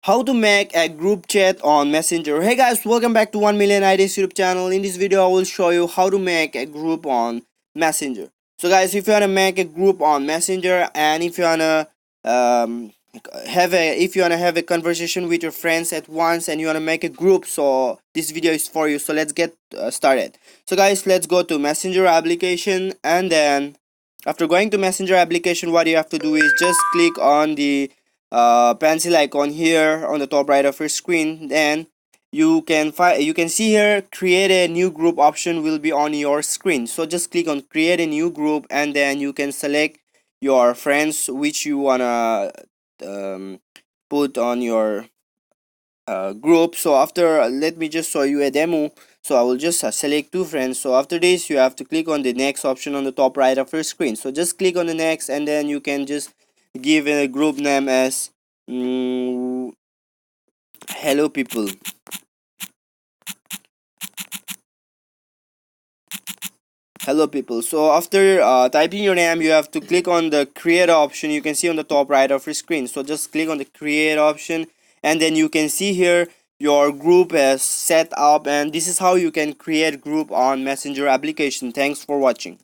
How to make a group chat on Messenger. Hey guys, welcome back to 1 million ideas YouTube channel. In this video I will show you how to make a group on Messenger. So guys, if you want to make a group on Messenger, and if you want to have a conversation with your friends at once and you want to make a group, so this video is for you. So let's get started. So guys, let's go to Messenger application, and then after going to Messenger application, what you have to do is just click on the pencil icon here on the top right of your screen. Then you can see here create a new group option will be on your screen. So just click on create a new group, and then you can select your friends which you wanna put on your group. So after let me just show you a demo. So I will just select two friends. So after this you have to click on the next option on the top right of your screen. So just click on the next, and then you can just give a group name as hello people. Hello people. So after typing your name, you have to click on the create option. You can see on the top right of your screen. So just click on the create option, and then you can see here your group is set up, and this is how you can create group on Messenger application. Thanks for watching.